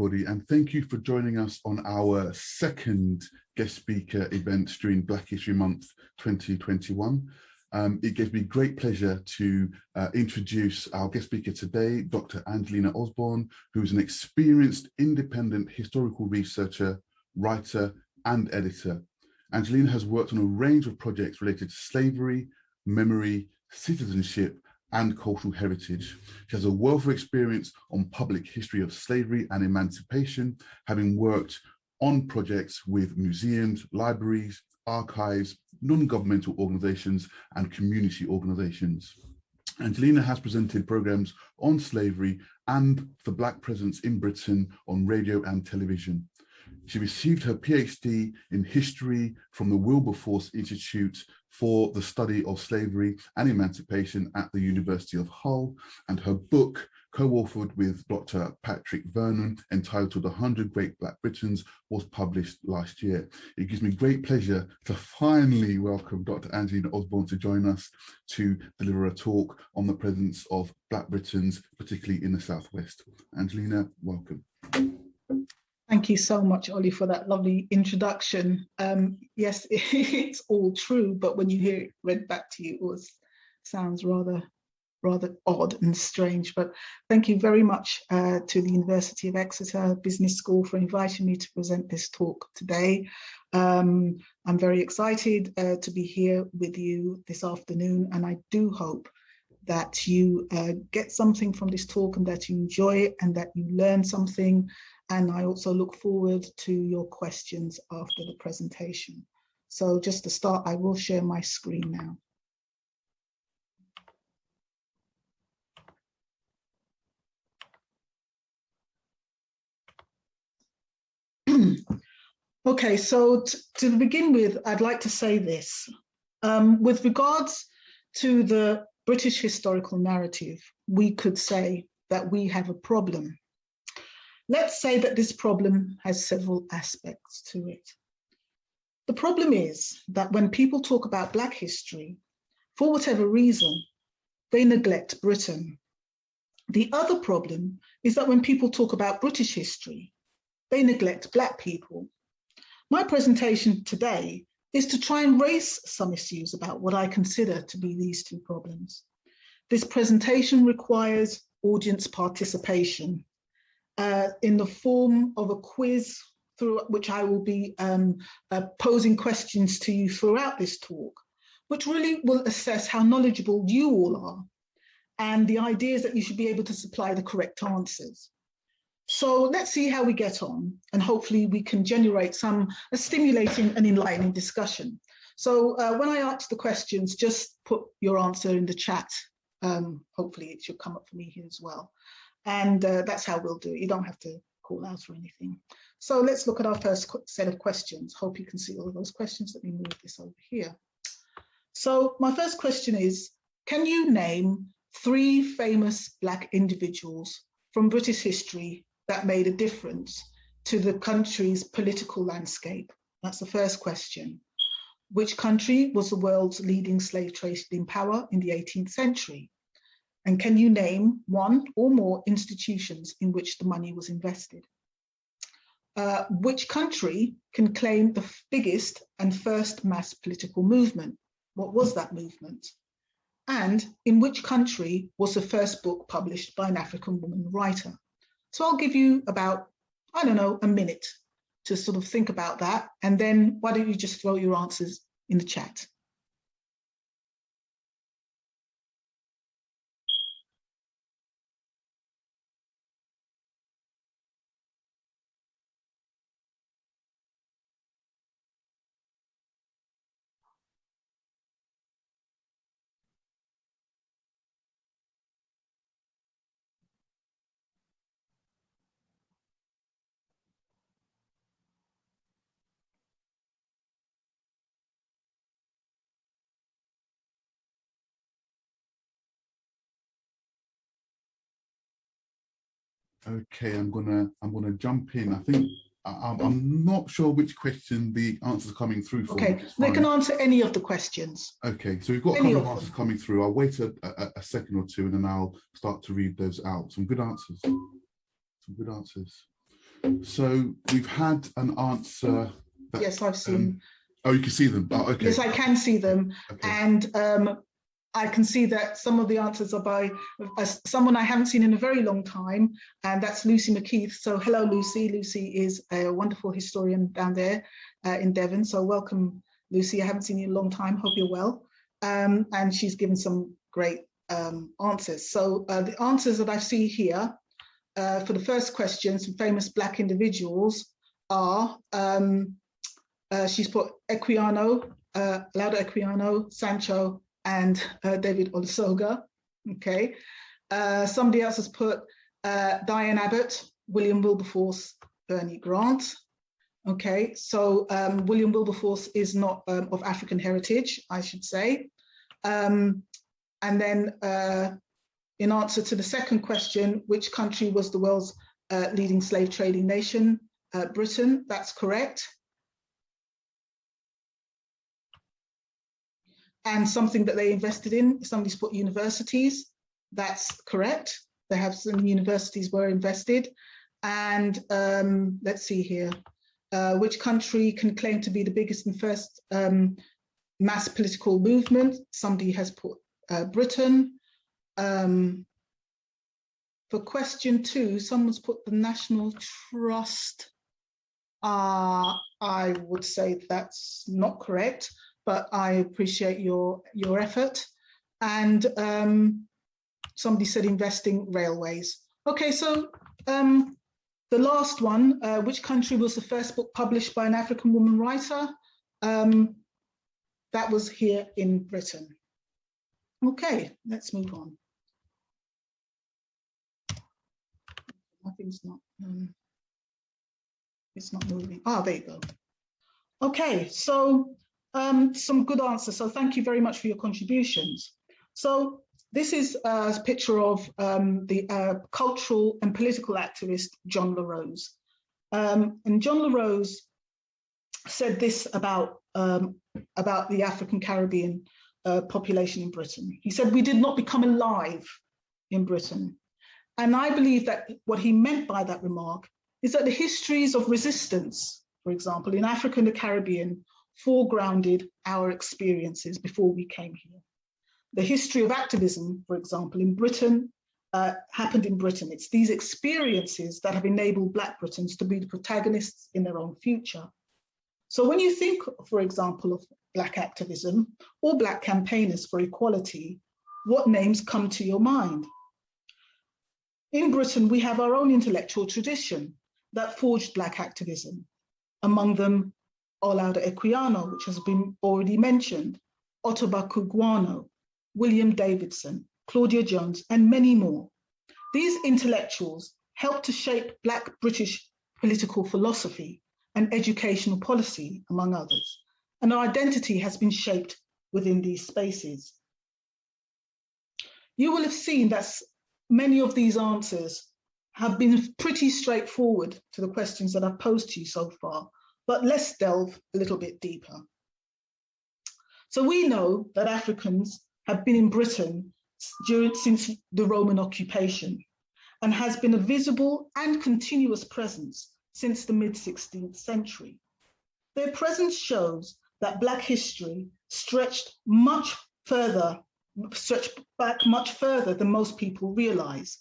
everybody, and thank you for joining us on our second guest speaker event during Black History Month 2021. It gives me great pleasure to introduce our guest speaker today, Dr. Angelina Osborne, who is an experienced independent historical researcher, writer, and editor. Angelina has worked on a range of projects related to slavery, memory, citizenship, and cultural heritage. She has a wealth of experience on public history of slavery and emancipation, having worked on projects with museums, libraries, archives, non-governmental organizations, and community organizations. Angelina has presented programs on slavery and for Black presence in Britain on radio and television. She received her PhD in history from the Wilberforce Institute for the study of slavery and emancipation at the University of Hull, and her book, co-authored with Dr. Patrick Vernon, entitled 100 Great Black Britons, was published last year. It gives me great pleasure to finally welcome Dr. Angelina Osborne to join us to deliver a talk on the presence of Black Britons, particularly in the Southwest. Angelina, welcome. Thank you so much, Ollie, for that lovely introduction. Yes, it's all true, but when you hear it read back to you, it sounds rather odd and strange. But thank you very much to the University of Exeter Business School for inviting me to present this talk today. I'm very excited to be here with you this afternoon, and I do hope that you get something from this talk and that you enjoy it and that you learn something. And I also look forward to your questions after the presentation. So just to start, I will share my screen now. Okay, so to begin with, I'd like to say this. With regards to the British historical narrative, we could say that we have a problem. Let's say that this problem has several aspects to it. The problem is that when people talk about Black history, for whatever reason, they neglect Britain. The other problem is that when people talk about British history, they neglect Black people. My presentation today is to try and raise some issues about what I consider to be these two problems. This presentation requires audience participation in the form of a quiz through which I will be posing questions to you throughout this talk, which really will assess how knowledgeable you all are and the ideas that you should be able to supply the correct answers. So let's see how we get on, and hopefully we can generate a stimulating and enlightening discussion. So when I ask the questions, just put your answer in the chat. Hopefully it should come up for me here as well. And that's how we'll do it. You don't have to call out or anything. So let's look at our first set of questions. Hope you can see all of those questions. Let me move this over here. So my first question is, can you name 3 famous Black individuals from British history that made a difference to the country's political landscape? That's the first question. Which country was the world's leading slave trading power in the 18th century? And can you name 1 or more institutions in which the money was invested? Which country can claim the biggest and first mass political movement? What was that movement? And in which country was the first book published by an African woman writer? So I'll give you about, I don't know, a minute to sort of think about that. And then why don't you just throw your answers in the chat? Okay, I'm gonna jump in. I think I'm not sure which question the answers are coming through for. Okay, they can answer any of the questions. Okay, so we've got a couple of answers coming through. I'll wait a second or two and then I'll start to read those out. Some good answers. Some good answers. So we've had an answer. Yes, I've seen. Oh, you can see them. Oh, okay. Yes, I can see them. Okay. And I can see that some of the answers are by someone I haven't seen in a very long time, and that's Lucy Mckeith. So hello, Lucy. Lucy is a wonderful historian down there in Devon. So welcome, Lucy. I haven't seen you in a long time. Hope you're well. And she's given some great answers. So the answers that I see here for the first question, some famous Black individuals are, she's put Equiano, Lauda Equiano, Sancho, and David Olusoga. Okay. Somebody else has put Diane Abbott, William Wilberforce, Bernie Grant. Okay, so William Wilberforce is not of African heritage, I should say. And then in answer to the second question, which country was the world's leading slave trading nation? Britain, that's correct. And something that they invested in, somebody's put universities, that's correct. They have some universities were invested. And let's see here, which country can claim to be the biggest and first mass political movement? Somebody has put Britain. For question 2, someone's put the National Trust. I would say that's not correct, but I appreciate your effort. And somebody said investing railways. Okay, so the last one, which country was the first book published by an African woman writer? That was here in Britain. Okay, let's move on. Nothing's not, it's not moving. Ah, there you go. Okay, so some good answers. So thank you very much for your contributions. So this is a picture of the cultural and political activist, John La Rose. And John La Rose said this about the African Caribbean population in Britain. He said, "We did not become alive in Britain." And I believe that what he meant by that remark is that the histories of resistance, for example, in Africa and the Caribbean, foregrounded our experiences before we came here. The history of activism, for example, in Britain, happened in Britain. It's these experiences that have enabled Black Britons to be the protagonists in their own future. So when you think, for example, of Black activism or Black campaigners for equality, what names come to your mind? In Britain, we have our own intellectual tradition that forged Black activism, among them Olaudah Equiano, which has been already mentioned, Ottobah Cugoano, William Davidson, Claudia Jones, and many more. These intellectuals helped to shape Black British political philosophy and educational policy, among others, and our identity has been shaped within these spaces. You will have seen that many of these answers have been pretty straightforward to the questions that I've posed to you so far, but let's delve a little bit deeper. So we know that Africans have been in Britain since the Roman occupation and has been a visible and continuous presence since the mid-16th century. Their presence shows that Black history stretched back much further than most people realize.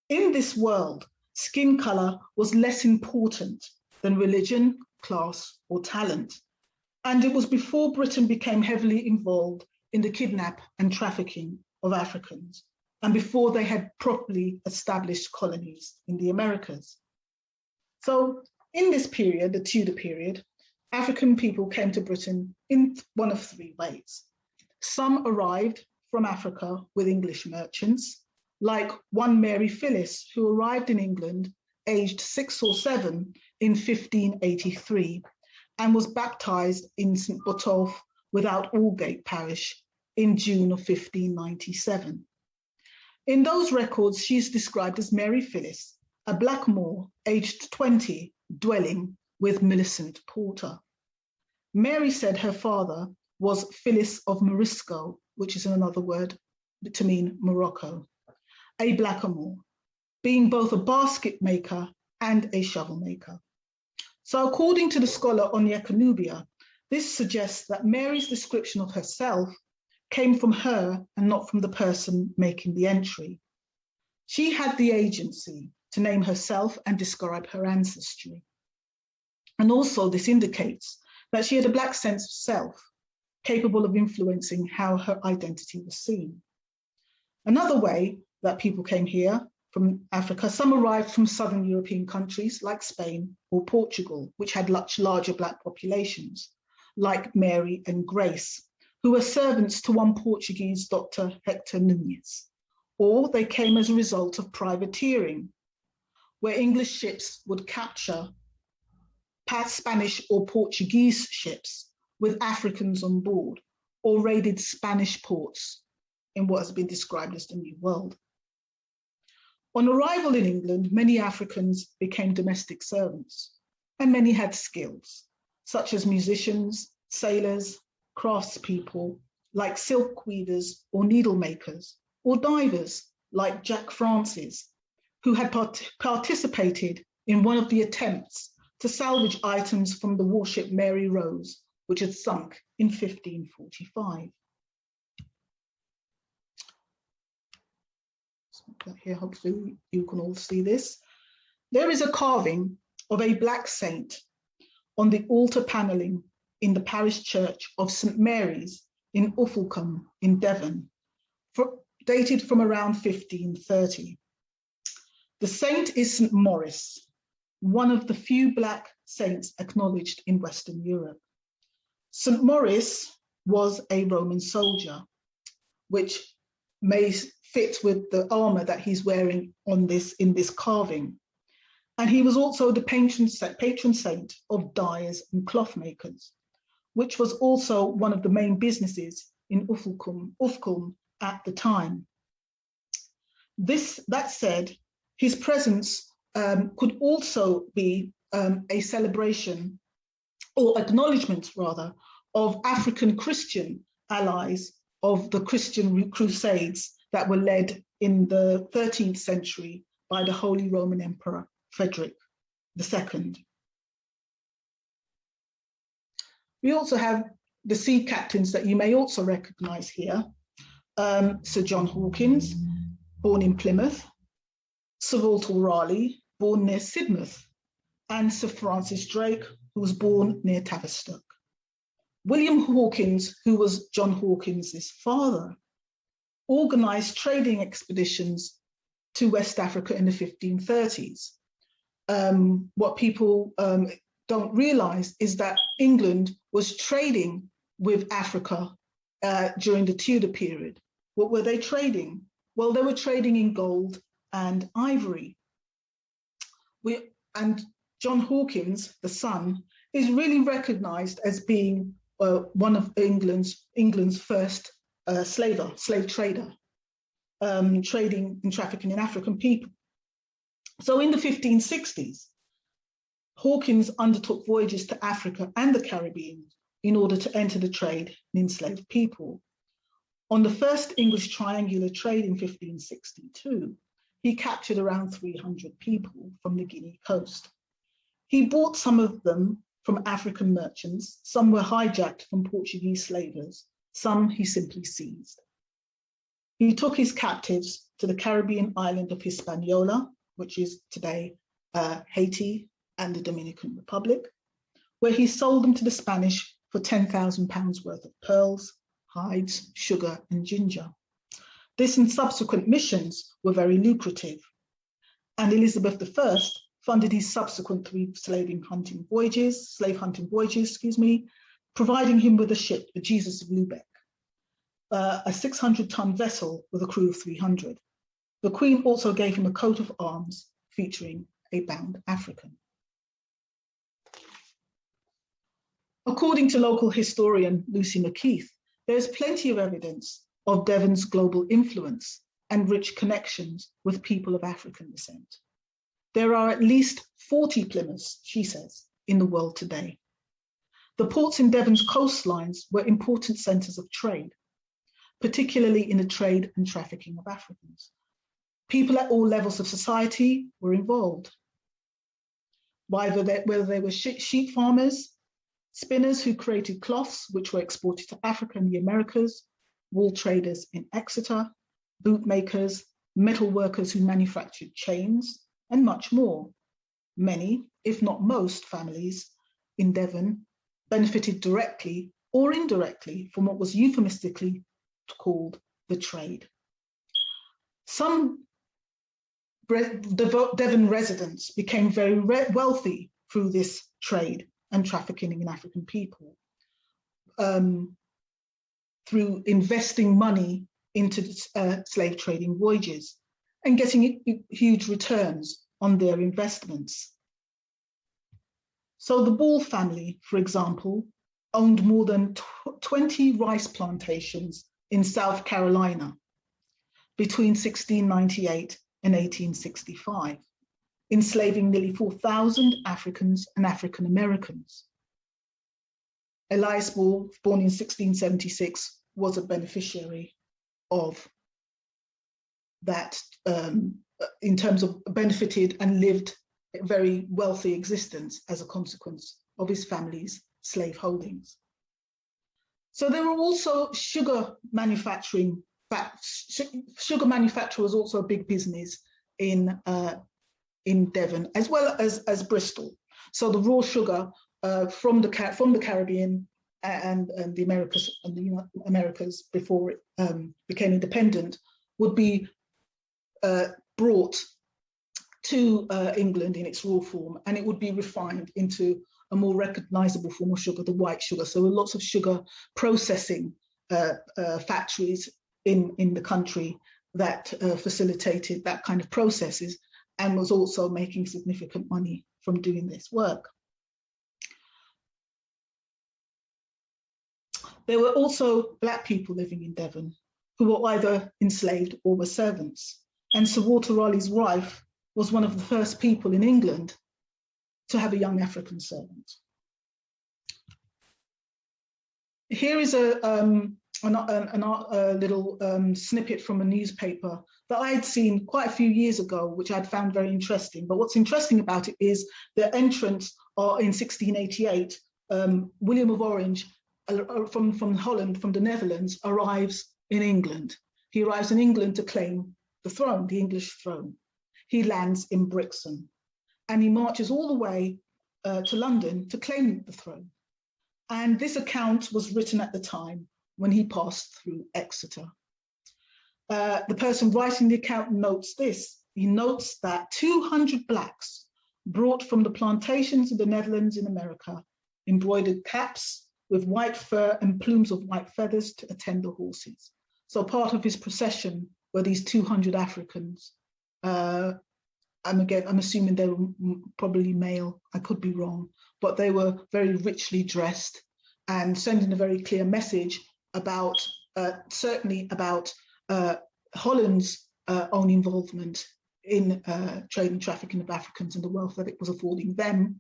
In this world, skin color was less important than religion, class, or talent. And it was before Britain became heavily involved in the kidnap and trafficking of Africans, and before they had properly established colonies in the Americas. So in this period, the Tudor period, African people came to Britain in one of 3 ways. Some arrived from Africa with English merchants, like one Mary Phyllis, who arrived in England aged 6 or 7 in 1583 and was baptized in St. Botolph without Aldgate parish in June of 1597. In those records, she's described as Mary Phyllis, a Black Moor aged 20, dwelling with Millicent Porter. Mary said her father was Phyllis of Morisco, which is another word to mean Morocco, a blackamoor, being both a basket maker and a shovel maker. So according to the scholar Onyekonubia, this suggests that Mary's description of herself came from her and not from the person making the entry. She had the agency to name herself and describe her ancestry. And also this indicates that she had a Black sense of self, capable of influencing how her identity was seen. Another way that people came here from Africa, some arrived from southern European countries like Spain or Portugal, which had much larger Black populations, like Mary and Grace, who were servants to one Portuguese Dr. Hector Nunes, or they came as a result of privateering, where English ships would capture Spanish or Portuguese ships with Africans on board, or raided Spanish ports in what has been described as the New World. On arrival in England, many Africans became domestic servants, and many had skills, such as musicians, sailors, craftspeople, like silk weavers or needle makers, or divers, like Jack Francis, who had participated in one of the attempts to salvage items from the warship Mary Rose, which had sunk in 1545. Here, hopefully you can all see this. There is a carving of a Black saint on the altar panelling in the parish church of St. Mary's in Uffculme in Devon, dated from around 1530. The saint is St. Maurice, one of the few Black saints acknowledged in Western Europe. St. Maurice was a Roman soldier, which may fit with the armor that he's wearing in this carving. And he was also the patron saint of dyers and cloth makers, which was also one of the main businesses in Uffculme at the time. That said, his presence could also be a celebration or acknowledgement, rather, of African Christian allies of the Christian crusades that were led in the 13th century by the Holy Roman Emperor Frederick II. We also have the sea captains that you may also recognize here. Sir John Hawkins, born in Plymouth, Sir Walter Raleigh, born near Sidmouth, and Sir Francis Drake, who was born near Tavistock. William Hawkins, who was John Hawkins's father, organized trading expeditions to West Africa in the 1530s. What people don't realize is that England was trading with Africa during the Tudor period. What were they trading? Well, they were trading in gold and ivory. And John Hawkins, the son, is really recognized as being one of England's first slave trader, trading and trafficking in African people. So in the 1560s, Hawkins undertook voyages to Africa and the Caribbean in order to enter the trade in enslaved people. On the first English triangular trade in 1562, he captured around 300 people from the Guinea coast. He bought some of them from African merchants, some were hijacked from Portuguese slavers, some he simply seized. He took his captives to the Caribbean island of Hispaniola, which is today Haiti and the Dominican Republic, where he sold them to the Spanish for £10,000 worth of pearls, hides, sugar, and ginger. This and subsequent missions were very lucrative, and Elizabeth I funded his subsequent 3 slave hunting voyages, providing him with a ship, the Jesus of Lubeck, a 600-ton vessel with a crew of 300. The Queen also gave him a coat of arms featuring a bound African. According to local historian Lucy Mckeith, there is plenty of evidence of Devon's global influence and rich connections with people of African descent. There are at least 40 Plymouths, she says, in the world today. The ports in Devon's coastlines were important centres of trade, particularly in the trade and trafficking of Africans. People at all levels of society were involved. whether they were sheep farmers, spinners who created cloths which were exported to Africa and the Americas, wool traders in Exeter, bootmakers, metal workers who manufactured chains, and much more. Many, if not most, families in Devon benefited directly or indirectly from what was euphemistically called the trade. Some Devon residents became very wealthy through this trade and trafficking in African people, through investing money into slave trading voyages and getting huge returns on their investments. So the Ball family, for example, owned more than 20 rice plantations in South Carolina between 1698 and 1865, enslaving nearly 4,000 Africans and African Americans. Elias Ball, born in 1676, was a beneficiary of that, in terms of benefited and lived a very wealthy existence as a consequence of his family's slave holdings. So there were also sugar manufacturing. Sugar manufacture was also a big business in Devon, as well as Bristol. So the raw sugar from the Caribbean and the Americas before it became independent would be brought to England in its raw form, and it would be refined into a more recognizable form of sugar, the white sugar. So lots of sugar processing factories in the country that facilitated that kind of processes and was also making significant money from doing this work. There were also Black people living in Devon who were either enslaved or were servants. And Sir Walter Raleigh's wife was one of the first people in England to have a young African servant. Here is a little snippet from a newspaper that I had seen quite a few years ago, which I'd found very interesting. But what's interesting about it is the entrance in 1688, William of Orange from Holland, from the Netherlands, arrives in England. He arrives in England to claim the throne, the English throne. He lands in Brixham and he marches all the way to London to claim the throne. And this account was written at the time when he passed through Exeter. The person writing the account notes this. He notes that 200 blacks brought from the plantations of the Netherlands in America embroidered caps with white fur and plumes of white feathers to attend the horses. So part of his procession were these 200 Africans. I'm assuming they were probably male, I could be wrong, but they were very richly dressed and sending a very clear message about, certainly about Holland's own involvement in trade and trafficking of Africans and the wealth that it was affording them.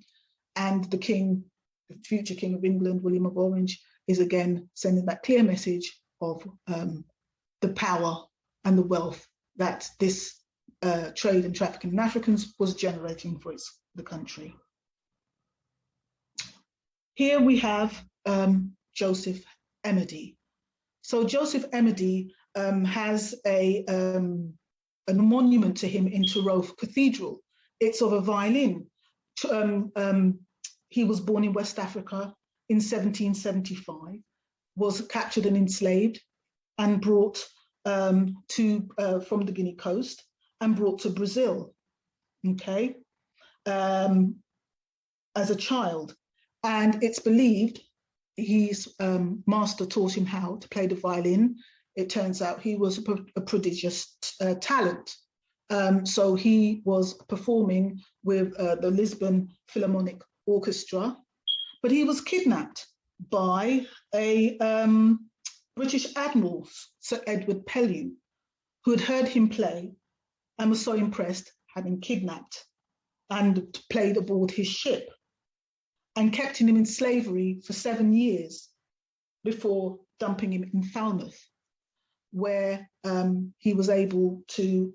And the king, the future king of England, William of Orange, is again sending that clear message of the power and the wealth that this trade and trafficking in Africans was generating for the country. Here we have Joseph Emery. So Joseph Emery has a monument to him in Trowth Cathedral. It's of a violin. He was born in West Africa in 1775, was captured and enslaved and brought from the Guinea coast and brought to Brazil, okay, as a child. And it's believed his master taught him how to play the violin. It turns out he was a prodigious talent. So he was performing with the Lisbon Philharmonic Orchestra, but he was kidnapped by a British Admiral, Sir Edward Pellew, who had heard him play and was so impressed, having kidnapped and played aboard his ship and kept him in slavery for 7 years before dumping him in Falmouth, where he was able to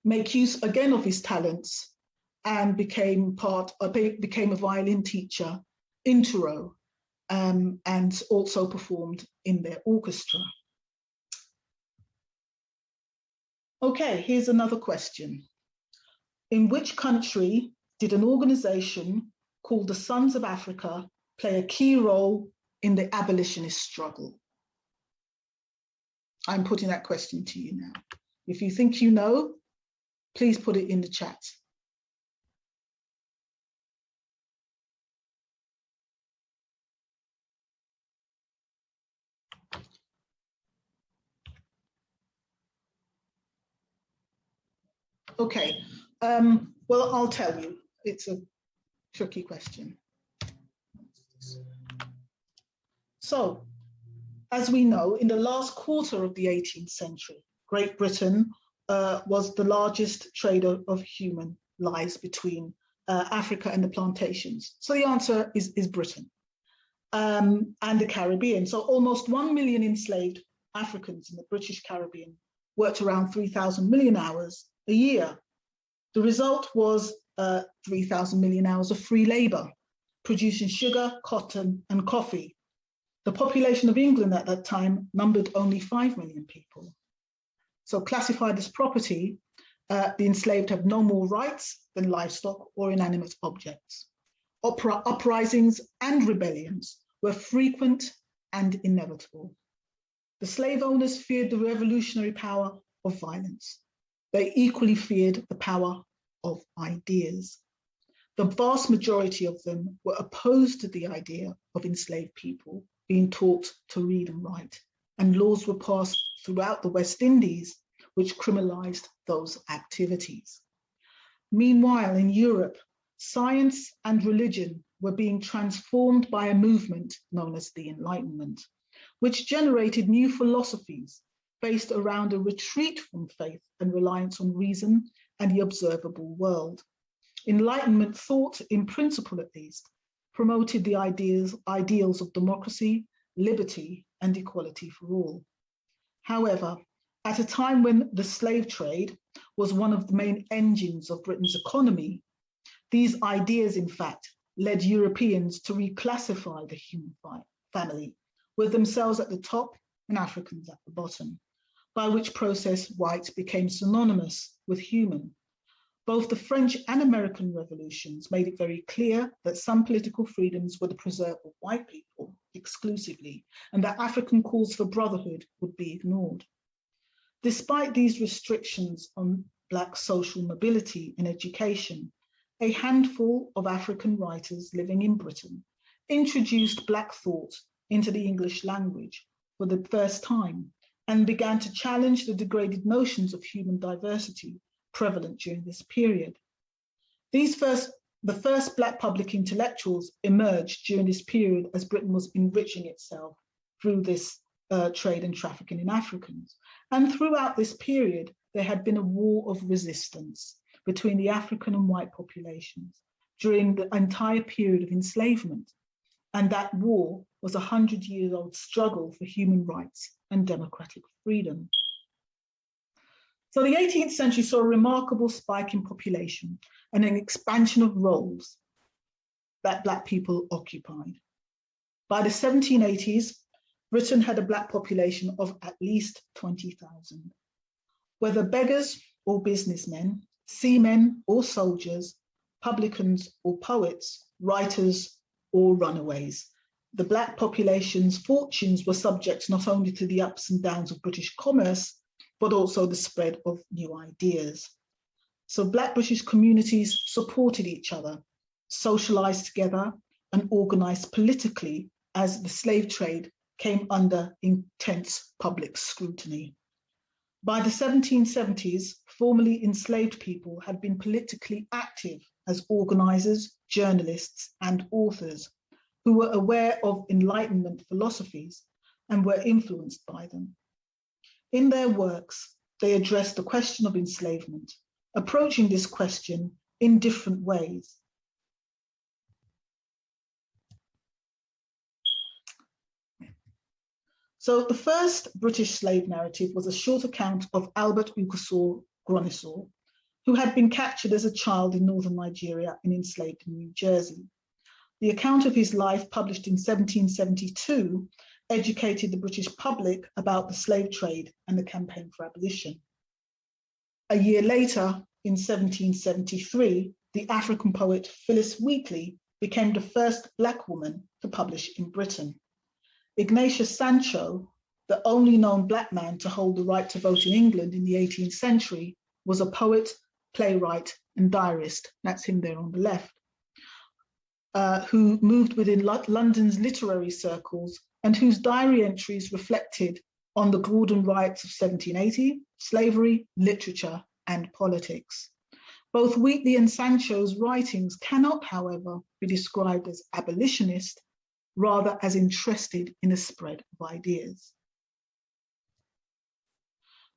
make use again of his talents and became a violin teacher in Truro, and also performed in their orchestra. Okay, here's another question. In which country did an organization called the Sons of Africa play a key role in the abolitionist struggle? I'm putting that question to you now. If you think you know, please put it in the chat. Okay, well, I'll tell you, it's a tricky question. So, as we know, in the last quarter of the 18th century, Great Britain was the largest trader of human lives between Africa and the plantations. So the answer is Britain and the Caribbean. So almost 1 million enslaved Africans in the British Caribbean worked around 3,000 million hours a year. The result was 3,000 million hours of free labor, producing sugar, cotton, and coffee. The population of England at that time numbered only 5 million people. So classified as property, the enslaved have no more rights than livestock or inanimate objects. Uprisings and rebellions were frequent and inevitable. The slave owners feared the revolutionary power of violence. They equally feared the power of ideas. The vast majority of them were opposed to the idea of enslaved people being taught to read and write, and laws were passed throughout the West Indies which criminalized those activities. Meanwhile, in Europe, science and religion were being transformed by a movement known as the Enlightenment, which generated new philosophies based around a retreat from faith and reliance on reason and the observable world. Enlightenment thought, in principle at least, promoted the ideals of democracy, liberty, and equality for all. However, at a time when the slave trade was one of the main engines of Britain's economy, these ideas, in fact, led Europeans to reclassify the human family, with themselves at the top and Africans at the bottom, by which process white became synonymous with human. Both the French and American revolutions made it very clear that some political freedoms were the preserve of white people exclusively, and that African calls for brotherhood would be ignored. Despite these restrictions on Black social mobility and education, a handful of African writers living in Britain introduced Black thought into the English language for the first time and began to challenge the degraded notions of human diversity prevalent during this period. The first Black public intellectuals emerged during this period as Britain was enriching itself through this trade and trafficking in Africans. And throughout this period, there had been a war of resistance between the African and white populations during the entire period of enslavement. And that war was a 100-year-old struggle for human rights and democratic freedom. So the 18th century saw a remarkable spike in population and an expansion of roles that Black people occupied. By the 1780s, Britain had a Black population of at least 20,000. Whether beggars or businessmen, seamen or soldiers, publicans or poets, writers or runaways, the Black population's fortunes were subject not only to the ups and downs of British commerce, but also the spread of new ideas. So Black British communities supported each other, socialized together, and organized politically as the slave trade came under intense public scrutiny. By the 1770s, formerly enslaved people had been politically active as organizers, journalists, and authors who were aware of Enlightenment philosophies and were influenced by them. In their works, they addressed the question of enslavement, approaching this question in different ways. So the first British slave narrative was a short account of Albert Ugasaw Gronissaw, who had been captured as a child in northern Nigeria and enslaved in New Jersey. The account of his life, published in 1772, educated the British public about the slave trade and the campaign for abolition. A year later, in 1773, the African poet Phyllis Wheatley became the first Black woman to publish in Britain. Ignatius Sancho, the only known Black man to hold the right to vote in England in the 18th century, was a poet, playwright, and diarist, that's him there on the left, who moved within London's literary circles and whose diary entries reflected on the Gordon riots of 1780, slavery, literature, and politics. Both Wheatley and Sancho's writings cannot, however, be described as abolitionist, rather as interested in a spread of ideas.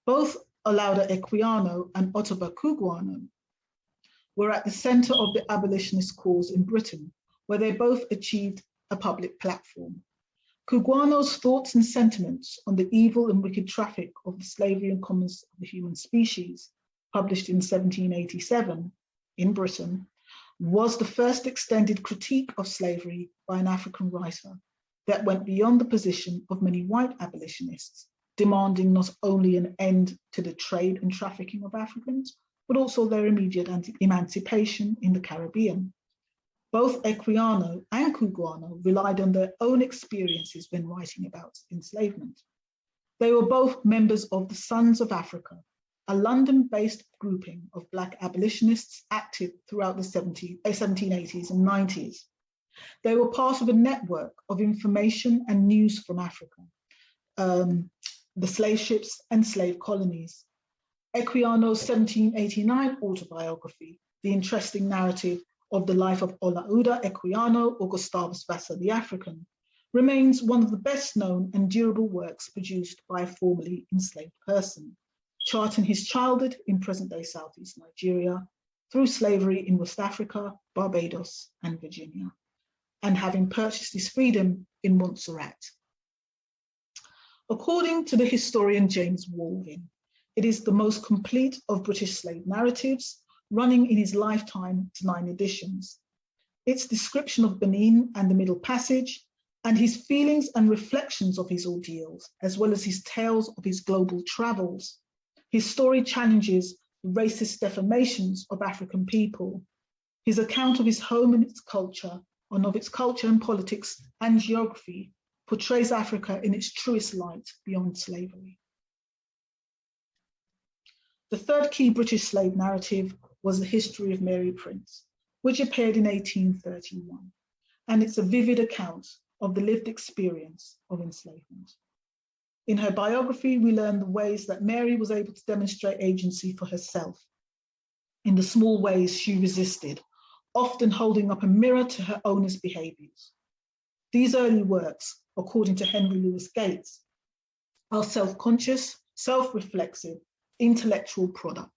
Both Olaudah Equiano and Ottobah Cugoano were at the center of the abolitionist cause in Britain, where they both achieved a public platform. Cugoano's thoughts and sentiments on the evil and wicked traffic of the slavery and commerce of the human species, published in 1787 in Britain, was the first extended critique of slavery by an African writer that went beyond the position of many white abolitionists, demanding not only an end to the trade and trafficking of Africans, but also their immediate emancipation in the Caribbean. Both Equiano and Cugoano relied on their own experiences when writing about enslavement. They were both members of the Sons of Africa, a London-based grouping of Black abolitionists active throughout the 1780s and 90s. They were part of a network of information and news from Africa, the slave ships and slave colonies. Equiano's 1789 autobiography, The Interesting Narrative of the Life of Olaudah Equiano or Gustavus Vassa the African, remains one of the best known and durable works produced by a formerly enslaved person, charting his childhood in present-day Southeast Nigeria, through slavery in West Africa, Barbados, and Virginia, and having purchased his freedom in Montserrat. According to the historian James Walvin, it is the most complete of British slave narratives, running in his lifetime to 9 editions. Its description of Benin and the Middle Passage, and his feelings and reflections of his ordeals, as well as his tales of his global travels. His story challenges the racist defamations of African people. His account of his home and its culture, and of its culture and politics and geography, portrays Africa in its truest light beyond slavery. The third key British slave narrative was The History of Mary Prince, which appeared in 1831, and it's a vivid account of the lived experience of enslavement. In her biography, we learn the ways that Mary was able to demonstrate agency for herself, in the small ways she resisted, often holding up a mirror to her owner's behaviors. These early works, according to Henry Louis Gates, are self-conscious, self-reflexive, intellectual products.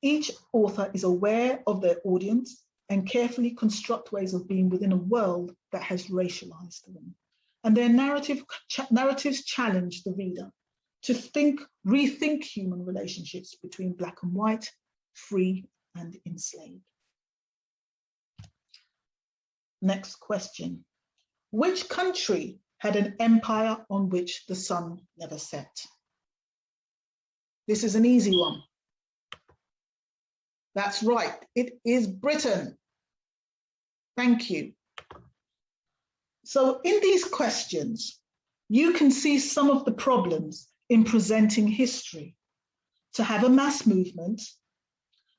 Each author is aware of their audience and carefully construct ways of being within a world that has racialized them. And their narratives challenge the reader to rethink human relationships between Black and white, free and enslaved. Next question. Which country had an empire on which the sun never set? This is an easy one. That's right, it is Britain. Thank you. So in these questions, you can see some of the problems in presenting history. To have a mass movement,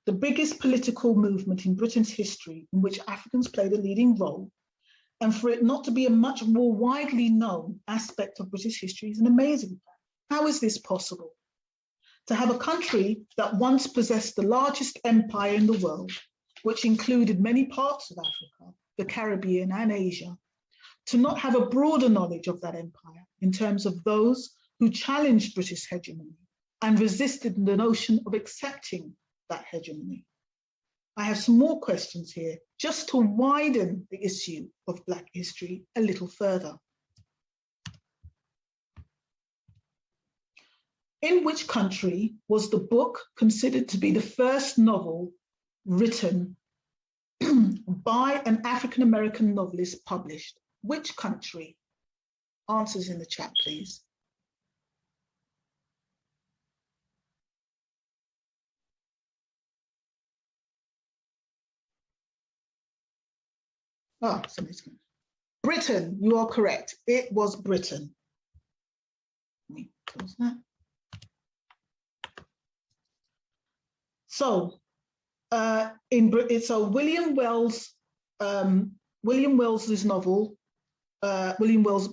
the biggest political movement in Britain's history in which Africans played a leading role, and for it not to be a much more widely known aspect of British history is an amazing fact. How is this possible? To have a country that once possessed the largest empire in the world, which included many parts of Africa, the Caribbean and Asia, to not have a broader knowledge of that empire in terms of those who challenged British hegemony and resisted the notion of accepting that hegemony. I have some more questions here just to widen the issue of Black history a little further. In which country was the book considered to be the first novel written by an African-American novelist published? Which country? Answers in the chat, please. Oh, somebody's going. Britain, you are correct. It was Britain. Let me close that. So, William Wells's novel, William Wells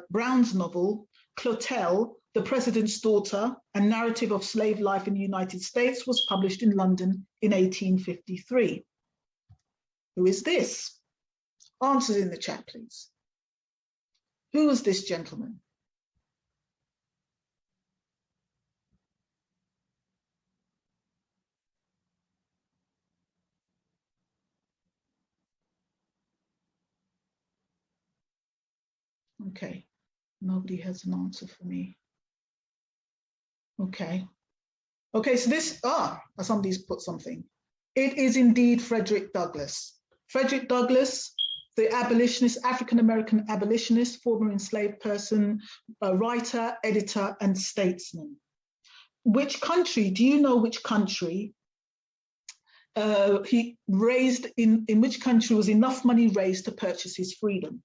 Brown's novel, Clotel, The President's Daughter, a narrative of slave life in the United States, was published in London in 1853. Who is this? Answers in the chat, please. Who was this gentleman? Okay, nobody has an answer for me. Okay, so this, somebody's put something. It is indeed Frederick Douglass. Frederick Douglass, the abolitionist, African-American abolitionist, former enslaved person, writer, editor, and statesman. Which country, do you know which country he raised, in which country was enough money raised to purchase his freedom?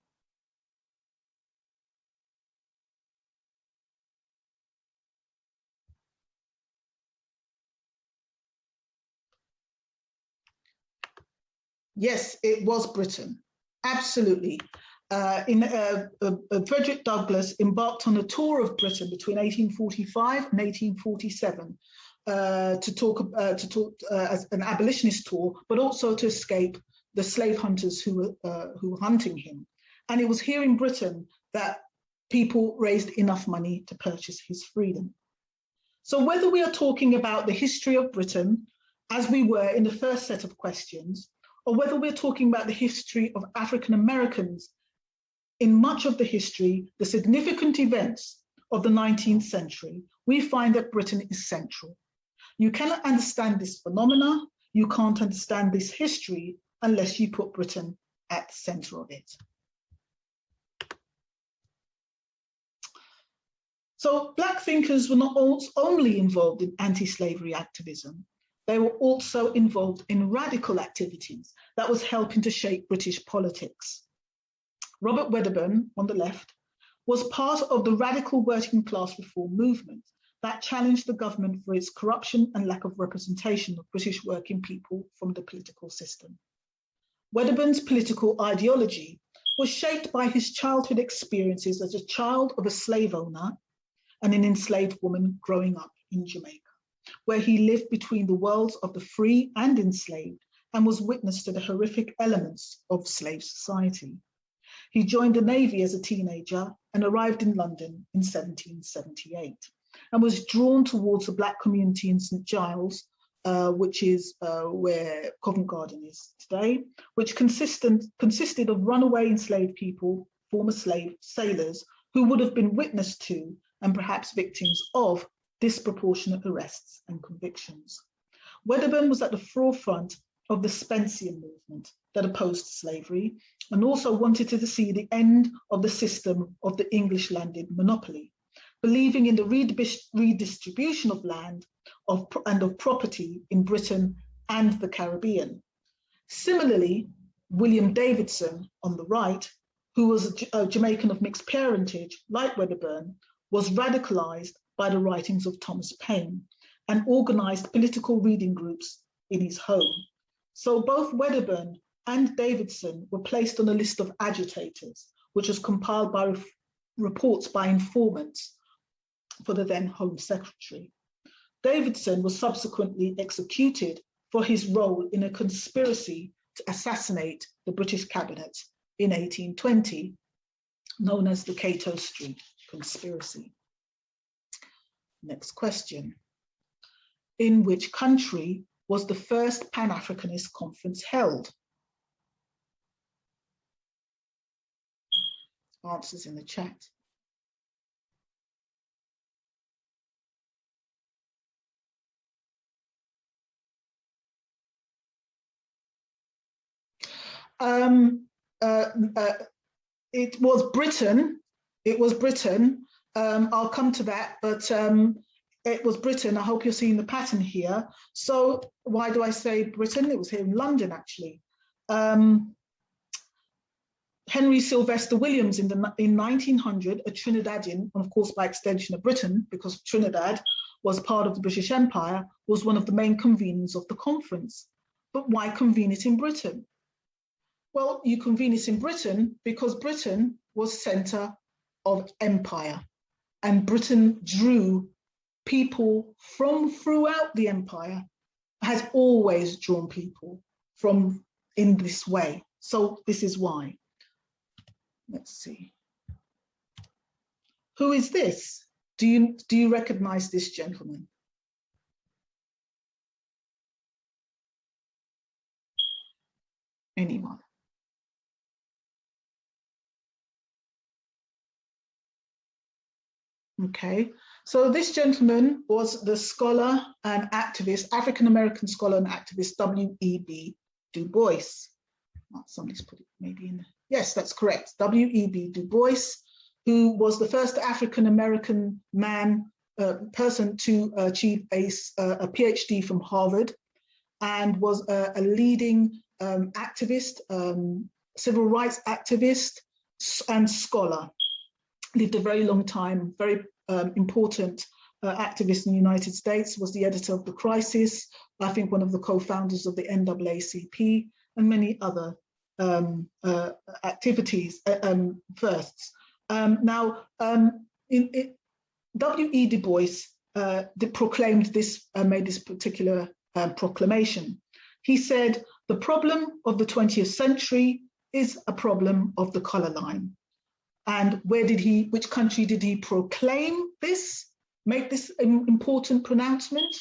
Yes, it was Britain, absolutely. Frederick Douglass embarked on a tour of Britain between 1845 and 1847 to talk as an abolitionist tour, but also to escape the slave hunters who were hunting him. And it was here in Britain that people raised enough money to purchase his freedom. So whether we are talking about the history of Britain, as we were in the first set of questions, or whether we're talking about the history of African Americans, in much of the history, the significant events of the 19th century, we find that Britain is central. You cannot understand this phenomena, you can't understand this history unless you put Britain at the center of it. So Black thinkers were not only involved in anti-slavery activism, they were also involved in radical activities that was helping to shape British politics. Robert Wedderburn, on the left, was part of the radical working class reform movement that challenged the government for its corruption and lack of representation of British working people from the political system. Wedderburn's political ideology was shaped by his childhood experiences as a child of a slave owner and an enslaved woman growing up in Jamaica, where he lived between the worlds of the free and enslaved and was witness to the horrific elements of slave society. He joined the Navy as a teenager and arrived in London in 1778 and was drawn towards the Black community in St. Giles, which is where Covent Garden is today, which consisted of runaway enslaved people, former slave sailors, who would have been witness to and perhaps victims of disproportionate arrests and convictions. Wedderburn was at the forefront of the Spencean movement that opposed slavery and also wanted to see the end of the system of the English landed monopoly, believing in the redistribution of land and of property in Britain and the Caribbean. Similarly, William Davidson on the right, who was a Jamaican of mixed parentage, like Wedderburn, was radicalized by the writings of Thomas Paine and organized political reading groups in his home. So both Wedderburn and Davidson were placed on a list of agitators, which was compiled by reports by informants for the then Home Secretary. Davidson was subsequently executed for his role in a conspiracy to assassinate the British cabinet in 1820, known as the Cato Street Conspiracy. Next question. In which country was the first Pan-Africanist conference held? Answers in the chat. It was Britain. It was Britain. I'll come to that, but it was Britain. I hope you're seeing the pattern here. So why do I say Britain? It was here in London, actually. Henry Sylvester Williams in 1900, a Trinidadian, and of course by extension of Britain, because Trinidad was part of the British Empire, was one of the main conveners of the conference. But why convene it in Britain? Well, you convene it in Britain because Britain was center of empire, and Britain drew people from throughout the empire, has always drawn people from in this way. So this is why. Let's see. Who is this? Do you recognize this gentleman? Anyone? Okay, so this gentleman was the scholar and activist, African-American scholar and activist, W.E.B. Du Bois. Oh, somebody's put it maybe in. Yes, that's correct. W.E.B. Du Bois, who was the first African-American person to achieve a PhD from Harvard, and was a leading activist, civil rights activist and scholar. Lived a very long time, very important activist in the United States, was the editor of The Crisis, I think one of the co-founders of the NAACP, and many other activities, firsts. W.E. Du Bois proclaimed this, made this particular proclamation. He said, the problem of the 20th century is a problem of the color line. And which country did he proclaim this, make this important pronouncement?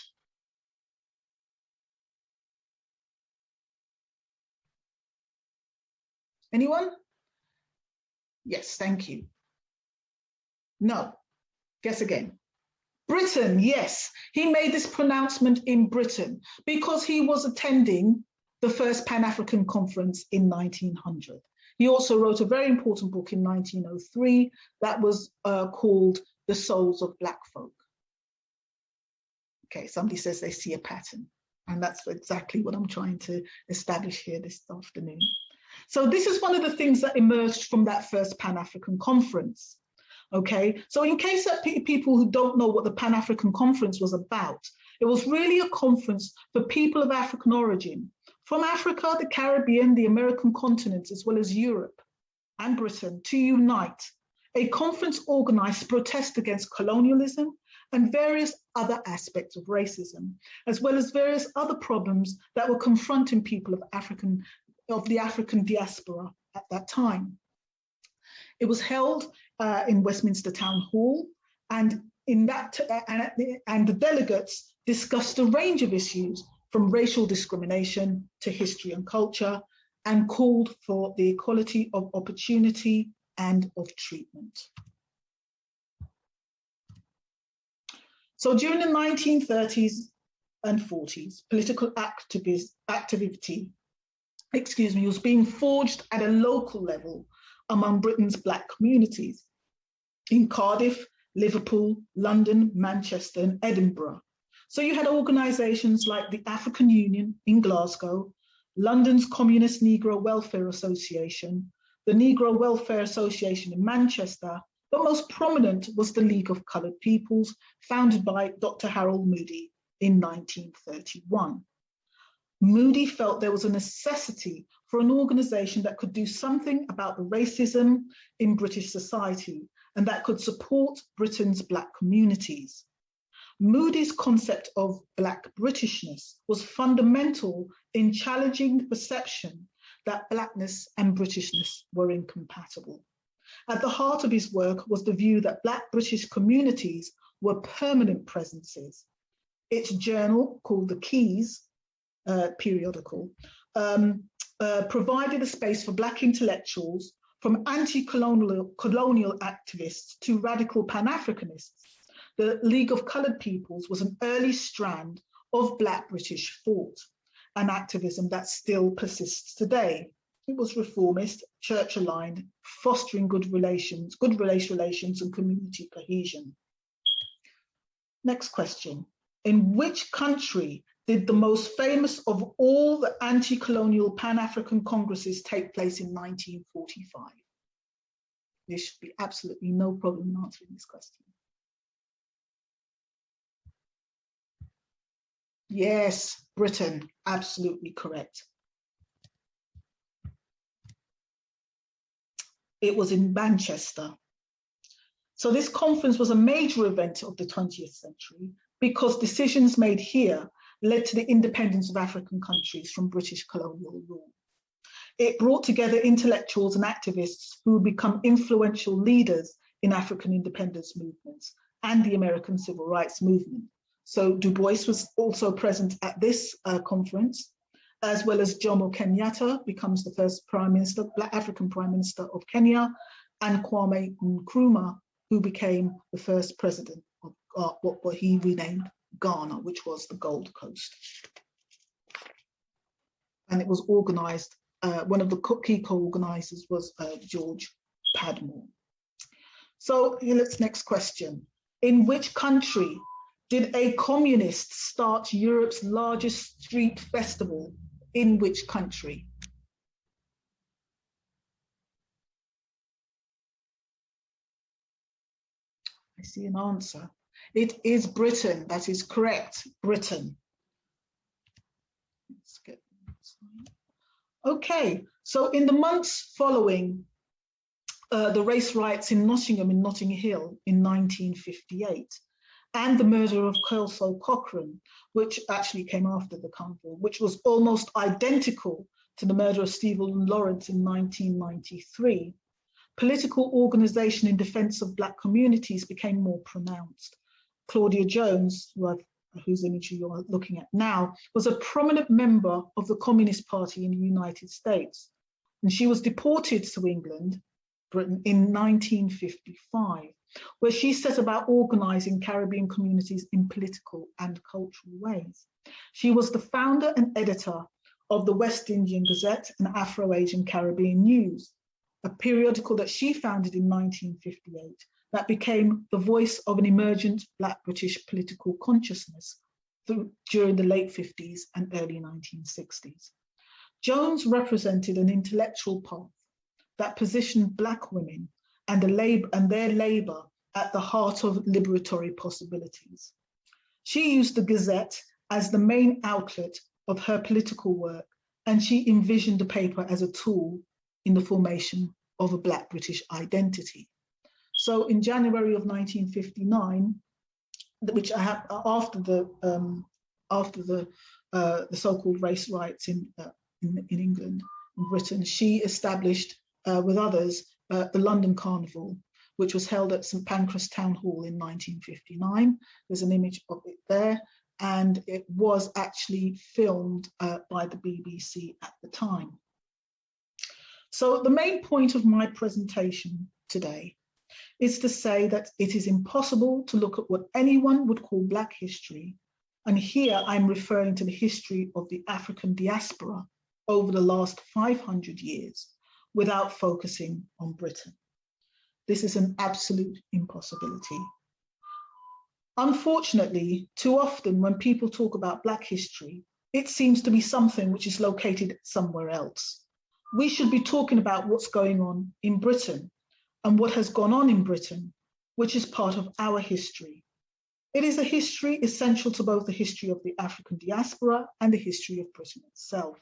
Anyone? Yes, thank you. No, guess again. Britain, yes. He made this pronouncement in Britain because he was attending the first Pan-African conference in 1900. He also wrote a very important book in 1903 that was called The Souls of Black Folk. Okay, somebody says they see a pattern, and that's exactly what I'm trying to establish here this afternoon. So this is one of the things that emerged from that first Pan-African conference. Okay, so in case that people who don't know what the Pan-African conference was about, it was really a conference for people of African origin, from Africa, the Caribbean, the American continent, as well as Europe and Britain, to unite. A conference organized to protest against colonialism and various other aspects of racism, as well as various other problems that were confronting people of the African diaspora at that time. It was held in Westminster Town Hall, and the delegates discussed a range of issues from racial discrimination to history and culture, and called for the equality of opportunity and of treatment. So during the 1930s and 40s, political activity was being forged at a local level among Britain's Black communities in Cardiff, Liverpool, London, Manchester, and Edinburgh. So you had organizations like the African Union in Glasgow, London's Communist Negro Welfare Association, the Negro Welfare Association in Manchester, but most prominent was the League of Coloured Peoples, founded by Dr. Harold Moody in 1931. Moody felt there was a necessity for an organization that could do something about the racism in British society and that could support Britain's Black communities. Moody's concept of Black Britishness was fundamental in challenging the perception that Blackness and Britishness were incompatible. At the heart of his work was the view that Black British communities were permanent presences. Its journal, called The Keys periodical, provided a space for Black intellectuals, from anti-colonial activists to radical Pan-Africanists. The League of Coloured Peoples was an early strand of Black British thought and activism that still persists today. It was reformist, church-aligned, fostering good race relations and community cohesion. Next question. In which country did the most famous of all the anti-colonial Pan-African congresses take place in 1945? There should be absolutely no problem in answering this question. Yes, Britain, absolutely correct. It was in Manchester. So this conference was a major event of the 20th century because decisions made here led to the independence of African countries from British colonial rule. It brought together intellectuals and activists who would become influential leaders in African independence movements and the American Civil Rights Movement. So Du Bois was also present at this conference, as well as Jomo Kenyatta becomes the first Prime Minister, Black African Prime Minister of Kenya, and Kwame Nkrumah, who became the first president of what he renamed Ghana, which was the Gold Coast. And it was organized, one of the key co-organizers was George Padmore. So let's next question. In which country did a communist start Europe's largest street festival? In which country? I see an answer. It is Britain. That is correct, Britain. Let's get okay, so in the months following the race riots in Nottingham in Notting Hill in 1958, and the murder of Kelso Cochrane, which actually came after the Carnival, which was almost identical to the murder of Stephen Lawrence in 1993, political organization in defense of Black communities became more pronounced. Claudia Jones, whose image you're looking at now, was a prominent member of the Communist Party in the United States. And she was deported to England, Britain, in 1955, where she set about organizing Caribbean communities in political and cultural ways. She was the founder and editor of the West Indian Gazette and Afro-Asian Caribbean News, a periodical that she founded in 1958 that became the voice of an emergent Black British political consciousness during the late 50s and early 1960s. Jones represented an intellectual path that positioned Black women and their labor at the heart of liberatory possibilities. She used the Gazette as the main outlet of her political work, and she envisioned the paper as a tool in the formation of a Black British identity. So in January of 1959, which I have after the so-called race riots in England, in Britain, she established with others the London Carnival, which was held at St Pancras Town Hall in 1959. There's an image of it there, and it was actually filmed by the BBC at the time. So the main point of my presentation today is to say that it is impossible to look at what anyone would call Black history, and here I'm referring to the history of the African diaspora over the last 500 years, without focusing on Britain. This is an absolute impossibility. Unfortunately, too often when people talk about Black history, it seems to be something which is located somewhere else. We should be talking about what's going on in Britain and what has gone on in Britain, which is part of our history. It is a history essential to both the history of the African diaspora and the history of Britain itself.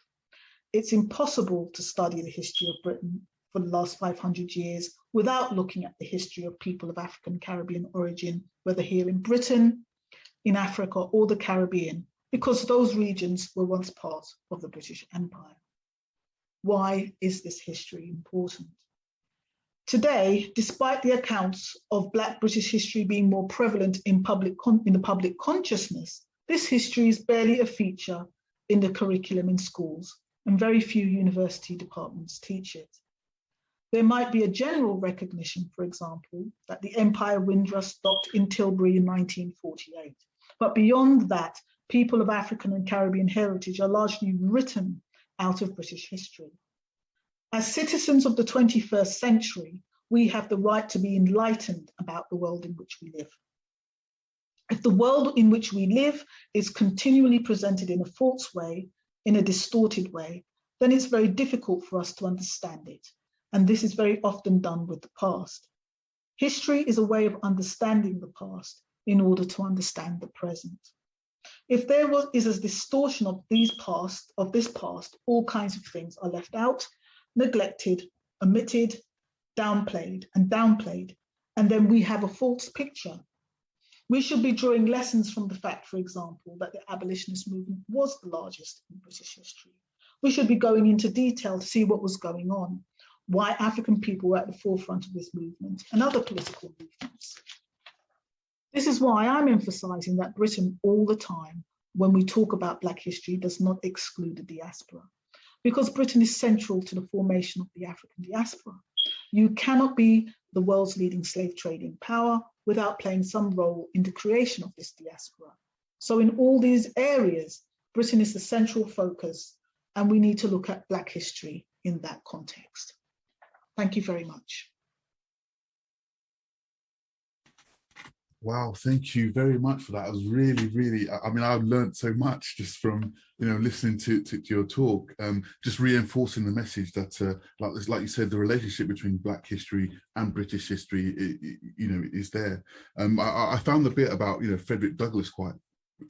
It's impossible to study the history of Britain for the last 500 years without looking at the history of people of African Caribbean origin, whether here in Britain, in Africa, or the Caribbean, because those regions were once part of the British Empire. Why is this history important? Today, despite the accounts of Black British history being more prevalent in the public consciousness, this history is barely a feature in the curriculum in schools, and very few university departments teach it. There might be a general recognition, for example, that the Empire Windrush docked in Tilbury in 1948. But beyond that, people of African and Caribbean heritage are largely written out of British history. As citizens of the 21st century, we have the right to be enlightened about the world in which we live. If the world in which we live is continually presented in a false way, in a distorted way, then it's very difficult for us to understand it. And this is very often done with the past. History is a way of understanding the past in order to understand the present. If there is a distortion of this past, all kinds of things are left out, neglected, omitted, downplayed, and then we have a false picture. We should be drawing lessons from the fact, for example, that the abolitionist movement was the largest in British history. We should be going into detail to see what was going on, why African people were at the forefront of this movement and other political movements. This is why I'm emphasizing that Britain all the time, when we talk about Black history, does not exclude the diaspora, because Britain is central to the formation of the African diaspora. You cannot be the world's leading slave trading power without playing some role in the creation of this diaspora. So in all these areas, Britain is the central focus, and we need to look at Black history in that context. Thank you very much. Wow, thank you very much for that. I was really, I mean, I've learned so much just from, listening to your talk, just reinforcing the message that, like you said, the relationship between Black history and British history, is there. I found the bit about, Frederick Douglass quite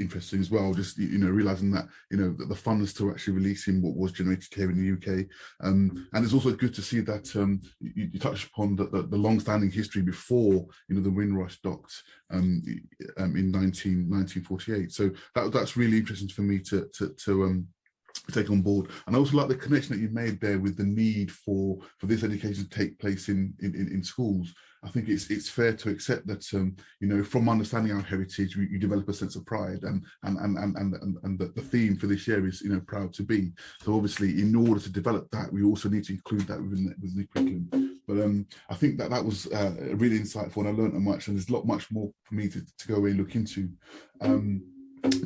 interesting as well, just realizing that that the funds to actually releasing what was generated here in the UK, and it's also good to see that you touched upon the long-standing history before the Windrush docked in 1948. So that's really interesting for me to take on board. And I also like the connection that you made there with the need for this education to take place in schools. I think it's fair to accept that from understanding our heritage, you develop a sense of pride, and the theme for this year is proud to be. So obviously, in order to develop that, we also need to include that within the curriculum. But I think that was really insightful, and I learned much, and there's much more for me to go away and look into.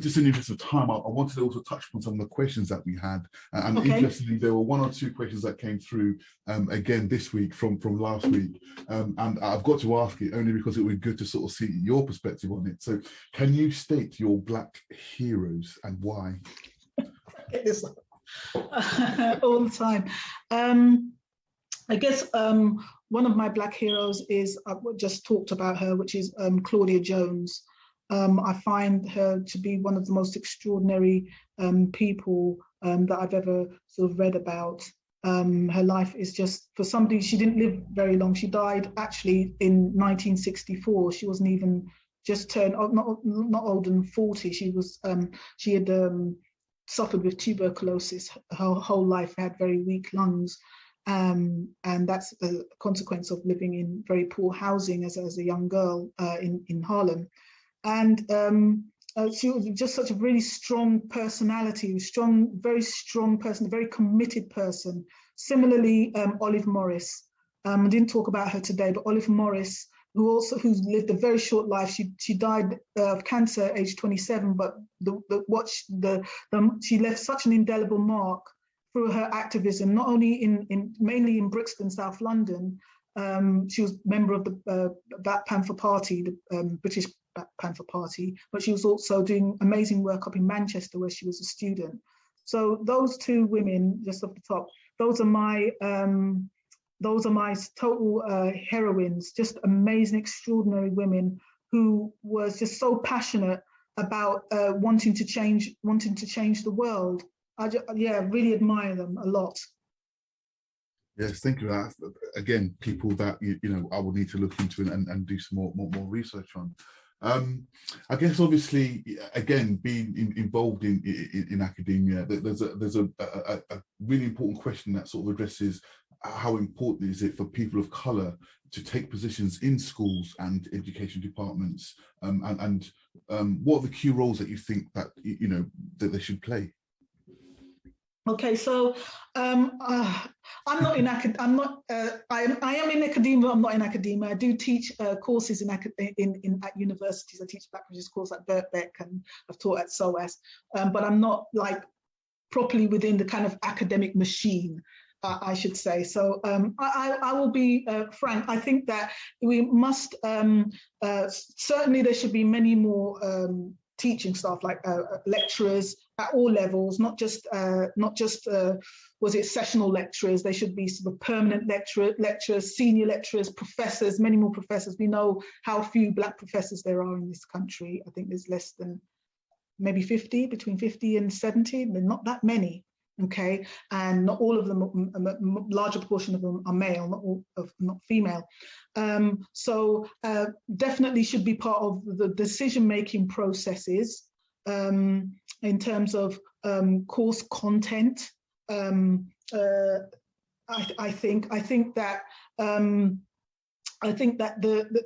Just in the interest of time, I wanted to also touch on some of the questions that we had, and okay. Interestingly, there were 1 or 2 questions that came through again this week from last week, and I've got to ask it only because it would be good to sort of see your perspective on it. So, can you state your Black heroes and why? It is all the time. I guess one of my Black heroes is, I just talked about her, which is Claudia Jones. I find her to be one of the most extraordinary people that I've ever sort of read about. Her life is just, for somebody, she didn't live very long. She died actually in 1964. She wasn't even just turned, not older than 40. She had suffered with tuberculosis her whole life, had very weak lungs. And that's a consequence of living in very poor housing as a young girl in Harlem. And she was just such a really strong personality, very strong person, a very committed person. Similarly, Olive Morris. I didn't talk about her today, but Olive Morris, who lived a very short life. She died of cancer at age 27, but she left such an indelible mark through her activism, not only mainly in Brixton, South London. She was member of the Black Panther Party, the British Black Panther Party, but she was also doing amazing work up in Manchester where she was a student. So those 2 women, just off the top, those are my total heroines, just amazing, extraordinary women who was just so passionate about wanting to change the world. I really admire them a lot. Yes, thank you. Again, people that I will need to look into and do some more research on. I guess obviously, again, being involved in academia, there's a really important question that sort of addresses how important is it for people of colour to take positions in schools and education departments, and what are the key roles that you think that that they should play? Okay, so I'm not in I am in academia. I'm not in academia. I do teach courses at universities. I teach Black British course at Birkbeck, and I've taught at SOAS, but I'm not like properly within the kind of academic machine. I should say. So I will be frank. I think that we must, certainly there should be many more teaching staff, like lecturers at all levels, not just was it sessional lecturers. They should be sort of permanent lecturers, senior lecturers, professors, many more professors. We know how few Black professors there are in this country. I think there's less than maybe 50, between 50 and 70, but not that many. Okay, and not all of them, a larger proportion of them are male, not female. So definitely should be part of the decision-making processes in terms of course content. I think that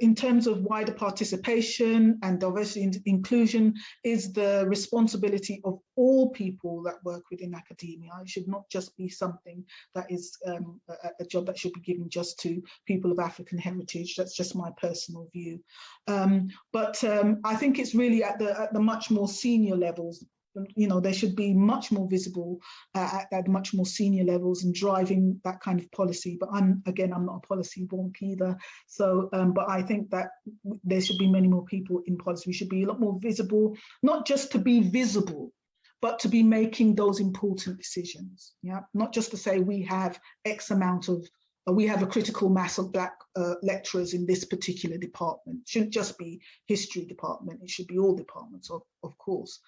in terms of wider participation and diversity and inclusion is the responsibility of all people that work within academia. It should not just be something that is a job that should be given just to people of African heritage. That's just my personal view. But I think it's really at the much more senior levels. You know, they should be much more visible at much more senior levels and driving that kind of policy. But I'm not a policy wonk either. So, but I think that there should be many more people in policy. We should be a lot more visible, not just to be visible, but to be making those important decisions. Yeah, not just to say we have X amount of, we have a critical mass of Black lecturers in this particular department. It shouldn't just be history department. It should be all departments, of course.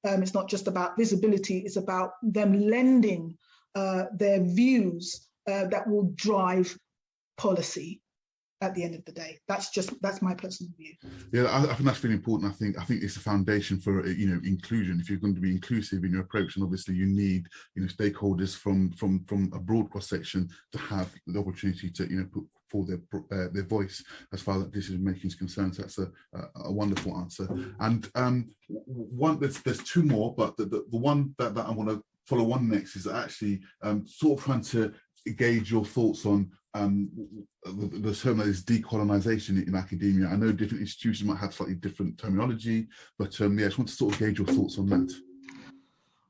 It's not just about visibility, it's about them lending their views that will drive policy at the end of the day. That's my personal view. Yeah, I think that's really important. I think it's a foundation for inclusion. If you're going to be inclusive in your approach, and obviously you need stakeholders from a broad cross section to have the opportunity to put for their voice as far as decision making is concerned. So that's a wonderful answer. And there's two more, but the one that I want to follow on next is actually sort of trying to gauge your thoughts on the term that is decolonization in academia. I know different institutions might have slightly different terminology, but I just want to sort of gauge your thoughts on that.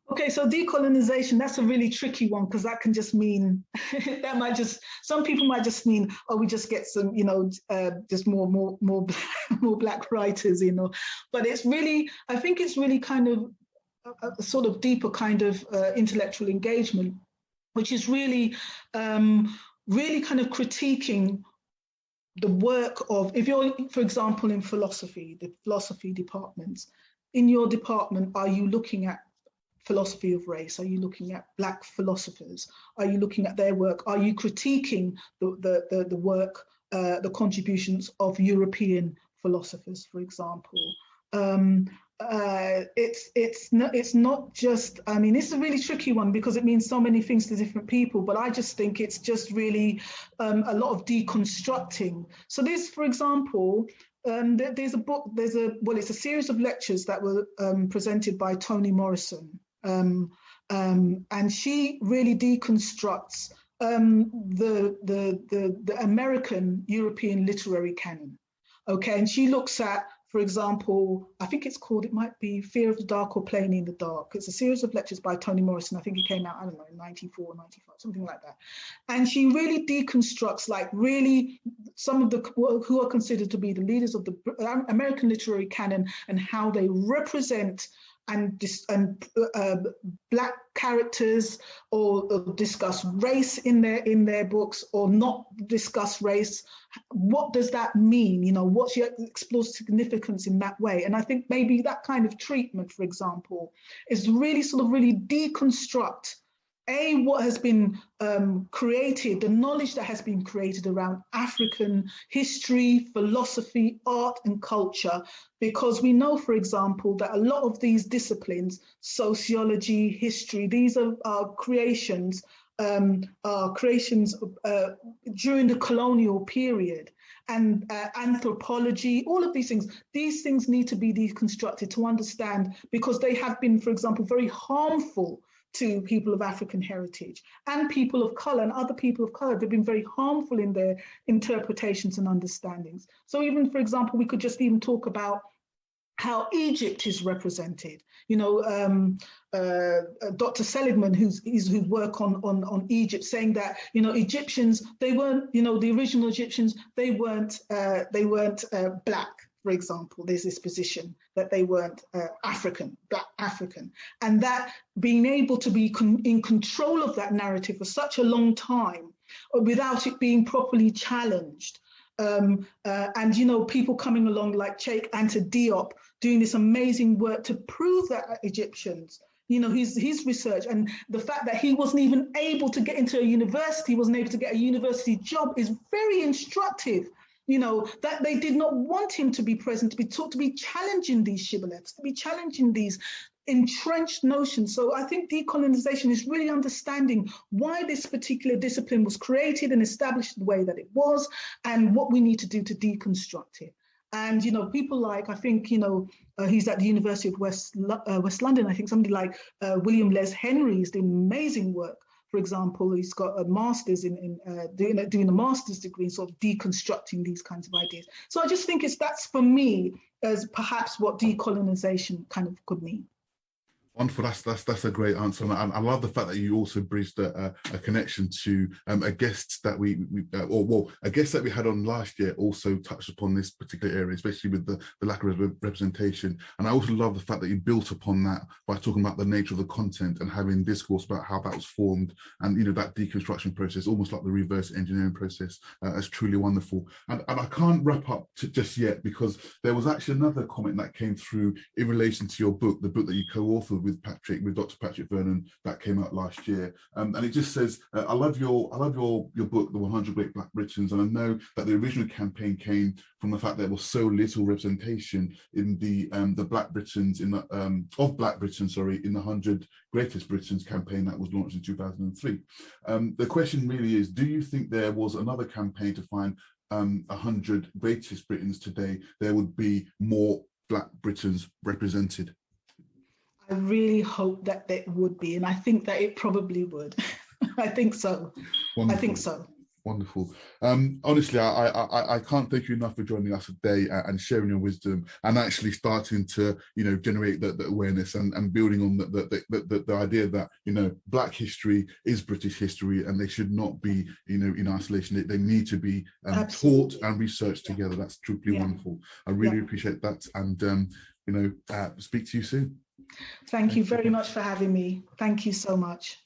Okay, so decolonization, that's a really tricky one, because that can just mean, some people might just mean, oh, we just get some, just more Black writers, but it's really, I think it's really kind of a sort of deeper kind of intellectual engagement, which is really kind of critiquing the work of, if you're, for example, in philosophy, the philosophy departments, in your department, are you looking at philosophy of race? Are you looking at Black philosophers? Are you looking at their work? Are you critiquing the work, the contributions of European philosophers, for example? It's not just, I mean, it's a really tricky one because it means so many things to different people, but I just think it's just really a lot of deconstructing. So this, for example, there's a book, it's a series of lectures that were presented by Toni Morrison, and she really deconstructs the American European literary canon. Okay, and she looks at, for example, I think it might be Fear of the Dark or Plainly in the Dark. It's a series of lectures by Toni Morrison. I think it came out, I don't know, in 94, 95, something like that. And she really deconstructs, like really some of who are considered to be the leaders of the American literary canon and how they represent and Black characters, or discuss race in their books, or not discuss race. What does that mean? What's your explores significance in that way? And I think maybe that kind of treatment, for example, is really deconstruct what has been created, the knowledge that has been created around African history, philosophy, art, and culture, because we know, for example, that a lot of these disciplines, sociology, history, these are creations during the colonial period, and anthropology, all of these things need to be deconstructed to understand, because they have been, for example, very harmful to people of African heritage and people of color and other people of color. They've been very harmful in their interpretations and understandings. So even, for example, we could just even talk about how Egypt is represented. Dr. Seligman, whose work on Egypt, saying that Egyptians, they weren't, the original Egyptians, they weren't black. For example, there's this position that they weren't Black African, and that being able to be in control of that narrative for such a long time without it being properly challenged. And people coming along like Cheikh Anta Diop doing this amazing work to prove that Egyptians, his research, and the fact that he wasn't even able to get into a university, wasn't able to get a university job, is very instructive. That they did not want him to be present, to be challenging these shibboleths, to be challenging these entrenched notions. So I think decolonization is really understanding why this particular discipline was created and established the way that it was, and what we need to do to deconstruct it. And people like, I think he's at the University of West London. I think somebody like William Les Henry is doing amazing work. For example, he's got a master's in doing a master's degree in sort of deconstructing these kinds of ideas. So I just think that's for me as perhaps what decolonization kind of could mean. Wonderful. That's a great answer, and I love the fact that you also bridged a connection to a guest that a guest that we had on last year also touched upon this particular area, especially with the lack of representation. And I also love the fact that you built upon that by talking about the nature of the content and having discourse about how that was formed, and that deconstruction process, almost like the reverse engineering process, is truly wonderful. And I can't wrap up just yet, because there was actually another comment that came through in relation to your book, the book that you co-authored with Dr. Patrick Vernon, that came out last year, and it just says, I love your book, The 100 Great Black Britons, and I know that the original campaign came from the fact that there was so little representation in the Black Britons in the Black Britain, in the 100 Greatest Britons campaign that was launched in 2003. The question really is, do you think there was another campaign to find 100 Greatest Britons today, there would be more Black Britons represented? I really hope that it would be, and I think that it probably would. I think so. Wonderful. I think so. Wonderful. Honestly, I can't thank you enough for joining us today and sharing your wisdom, and actually starting to generate the awareness and building on the idea that Black history is British history, and they should not be in isolation. They need to be taught and researched together. That's truly wonderful. I really appreciate that, and speak to you soon. Thank you very much for having me. Thank you so much.